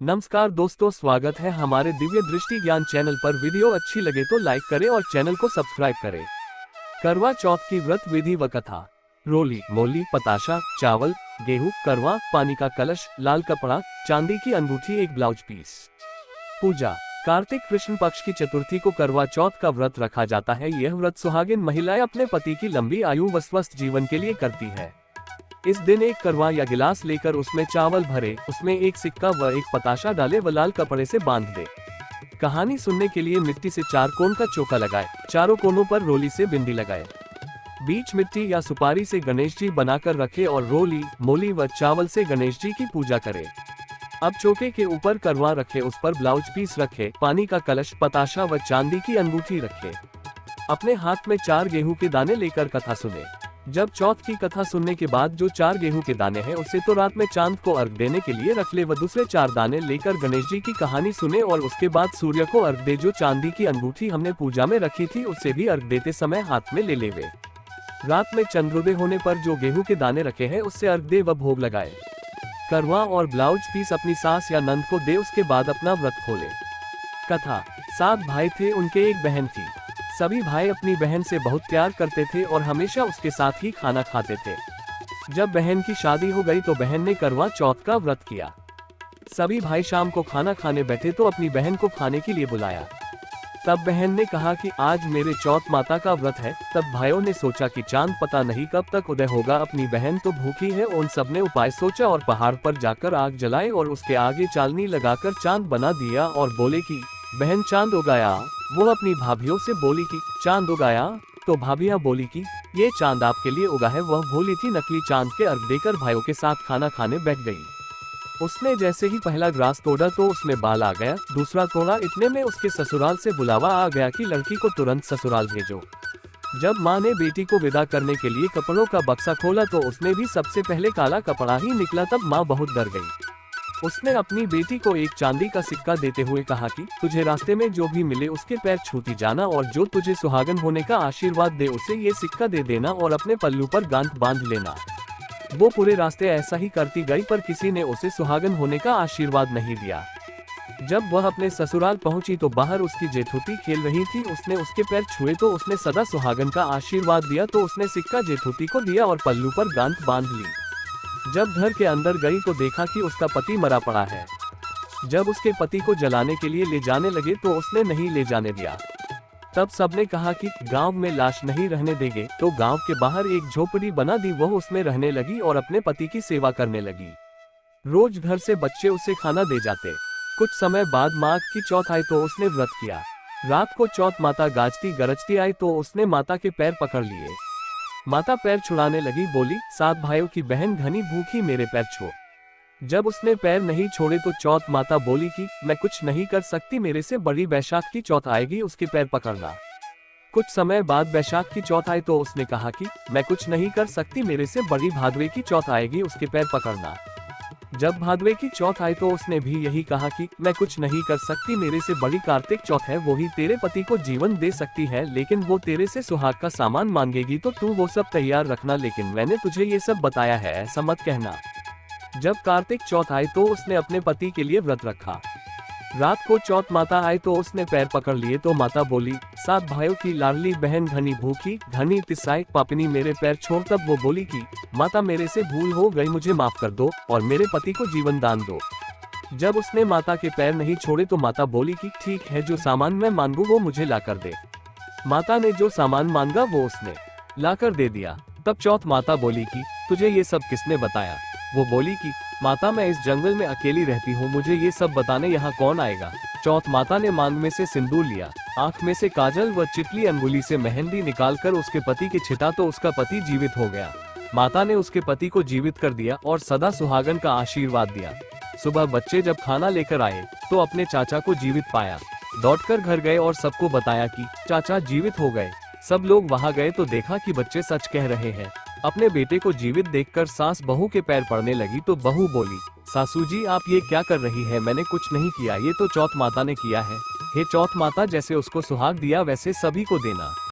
नमस्कार दोस्तों, स्वागत है हमारे दिव्य दृष्टि ज्ञान चैनल पर। वीडियो अच्छी लगे तो लाइक करें और चैनल को सब्सक्राइब करें। करवा चौथ की व्रत विधि व कथा। रोली, मोली, पताशा, चावल, गेहूं, करवा, पानी का कलश, लाल कपड़ा, चांदी की अंगूठी, एक ब्लाउज पीस। पूजा। कार्तिक कृष्ण पक्ष की चतुर्थी को करवा चौथ का व्रत रखा जाता है। यह व्रत सुहागिन महिलाएं अपने पति की लंबी आयु व स्वस्थ जीवन के लिए करती है। इस दिन एक करवा या गिलास लेकर उसमें चावल भरे, उसमें एक सिक्का व एक पताशा डाले व लाल कपड़े से बांध दे। कहानी सुनने के लिए मिट्टी से 4 कोण का चौका लगाए, चारों कोनों पर रोली से बिंदी लगाए। बीच मिट्टी या सुपारी से गणेश जी बनाकर रखे और रोली, मोली व चावल से गणेश जी की पूजा करे। अब चौके के ऊपर करवा रखे, उस पर ब्लाउज पीस रखे, पानी का कलश, पताशा व चांदी की अंगूठी रखे। अपने हाथ में 4 गेहूं के दाने लेकर कथा सुने। जब चौथ की कथा सुनने के बाद जो 4 गेहूं के दाने हैं उसे तो रात में चांद को अर्घ देने के लिए रख ले व दूसरे 4 दाने लेकर गणेश जी की कहानी सुने और उसके बाद सूर्य को अर्घ दे। जो चांदी की अंगूठी हमने पूजा में रखी थी उसे भी अर्घ देते समय हाथ में ले लेवे। रात में चंद्रोदय होने पर जो गेहूं के दाने रखे हैं उससे अर्घ दे व भोग लगाए। करवा और ब्लाउज पीस अपनी सास या नंद को दे, उसके बाद अपना व्रत खोले। कथा। 7 भाई थे, उनके एक बहन थी। सभी भाई अपनी बहन से बहुत प्यार करते थे और हमेशा उसके साथ ही खाना खाते थे। जब बहन की शादी हो गई तो बहन ने करवा चौथ का व्रत किया। सभी भाई शाम को खाना खाने बैठे तो अपनी बहन को खाने के लिए बुलाया। तब बहन ने कहा कि आज मेरे चौथ माता का व्रत है। तब भाइयों ने सोचा कि चांद पता नहीं कब तक उदय होगा, अपनी बहन तो भूखी है। उन सब ने उपाय सोचा और पहाड़ पर जाकर आग जलाए और उसके आगे चालनी लगाकर चांद बना दिया और बोले कि बहन चांद उगाया। वो अपनी भाभीियों से बोली कि चांद उगाया। तो भाभियां बोली कि ये चांद आपके लिए उगा है। वह भोली थी, नकली चांद के अर्घ देकर भाइयों के साथ खाना खाने बैठ गई। उसने जैसे ही पहला ग्रास तोड़ा तो उसमें बाल आ गया। दूसरा तोड़ा, इतने में उसके ससुराल से बुलावा आ गया कि लड़की को तुरंत ससुराल भेजो। जब माँ ने बेटी को विदा करने के लिए कपड़ों का बक्सा खोला तो उसमें भी सबसे पहले काला कपड़ा ही निकला। तब माँ बहुत डर गई। उसने अपनी बेटी को एक चांदी का सिक्का देते हुए कहा कि तुझे रास्ते में जो भी मिले उसके पैर छूती जाना और जो तुझे सुहागन होने का आशीर्वाद दे उसे ये सिक्का दे देना और अपने पल्लू पर गांठ बांध लेना। वो पूरे रास्ते ऐसा ही करती गई, पर किसी ने उसे सुहागन होने का आशीर्वाद नहीं दिया। जब वह अपने ससुराल पहुंची तो बाहर उसकी जेठूती खेल रही थी। उसने उसके पैर छुए तो उसने सदा सुहागन का आशीर्वाद दिया। तो उसने सिक्का जेठूती को दिया और पल्लू पर गांठ बांध ली। जब घर के अंदर गई तो देखा कि उसका पति मरा पड़ा है। जब उसके पति को जलाने के लिए ले जाने लगे तो उसने नहीं ले जाने दिया। तब सबने कहा कि गांव में लाश नहीं रहने देंगे। तो गांव के बाहर एक झोपड़ी बना दी, वह उसमें रहने लगी और अपने पति की सेवा करने लगी। रोज घर से बच्चे उसे खाना दे जाते। कुछ समय बाद माघ की चौथ आई तो उसने व्रत किया। रात को चौथ माता गाजती गरजती आई तो उसने माता के पैर पकड़ लिए। माता पैर छुड़ाने लगी, बोली 7 भाइयों की बहन घनी भूखी, मेरे पैर छोड़। जब उसने पैर नहीं छोड़े तो चौथ माता बोली कि मैं कुछ नहीं कर सकती, मेरे से बड़ी बैशाख की चौथ आएगी, उसके पैर पकड़ना। कुछ समय बाद बैशाख की चौथ आई तो उसने कहा कि मैं कुछ नहीं कर सकती, मेरे से बड़ी भादवे की चौथ आएगी, उसके पैर पकड़ना। जब भादवे की चौथ आई तो उसने भी यही कहा कि मैं कुछ नहीं कर सकती, मेरे से बड़ी कार्तिक चौथ है, वो ही तेरे पति को जीवन दे सकती है, लेकिन वो तेरे से सुहाग का सामान मांगेगी तो तू वो सब तैयार रखना, लेकिन मैंने तुझे ये सब बताया है ऐसा मत कहना। जब कार्तिक चौथ आई तो उसने अपने पति के लिए व्रत रखा। रात को चौथ माता आई तो उसने पैर पकड़ लिए तो माता बोली 7 भाइयों की लाडली बहन घनी भूखी, घनी तिसाई पापिनी, मेरे पैर छोड़। तब वो बोली कि माता मेरे से भूल हो गई, मुझे माफ कर दो और मेरे पति को जीवन दान दो। जब उसने माता के पैर नहीं छोड़े तो माता बोली कि ठीक है, जो सामान मैं मांगू वो मुझे ला कर दे। माता ने जो सामान मांगा वो उसने ला कर दे दिया। तब चौथ माता बोली कि तुझे ये सब किसने बताया? वो बोली कि माता मैं इस जंगल में अकेली रहती हूँ, मुझे ये सब बताने यहाँ कौन आएगा। चौथ माता ने मांग में से सिंदूर लिया, आँख में से काजल व चिटली अंगुली से मेहंदी निकालकर उसके पति के छिटा तो उसका पति जीवित हो गया। माता ने उसके पति को जीवित कर दिया और सदा सुहागन का आशीर्वाद दिया। सुबह बच्चे जब खाना लेकर आए तो अपने चाचा को जीवित पाया। दौड़कर घर गए और सबको बताया कि चाचा जीवित हो गए। सब लोग वहां गए तो देखा कि बच्चे सच कह रहे हैं। अपने बेटे को जीवित देखकर सास बहू के पैर पड़ने लगी तो बहू बोली सासू जी आप ये क्या कर रही है, मैंने कुछ नहीं किया, ये तो चौथ माता ने किया है। हे चौथ माता, जैसे उसको सुहाग दिया वैसे सभी को देना।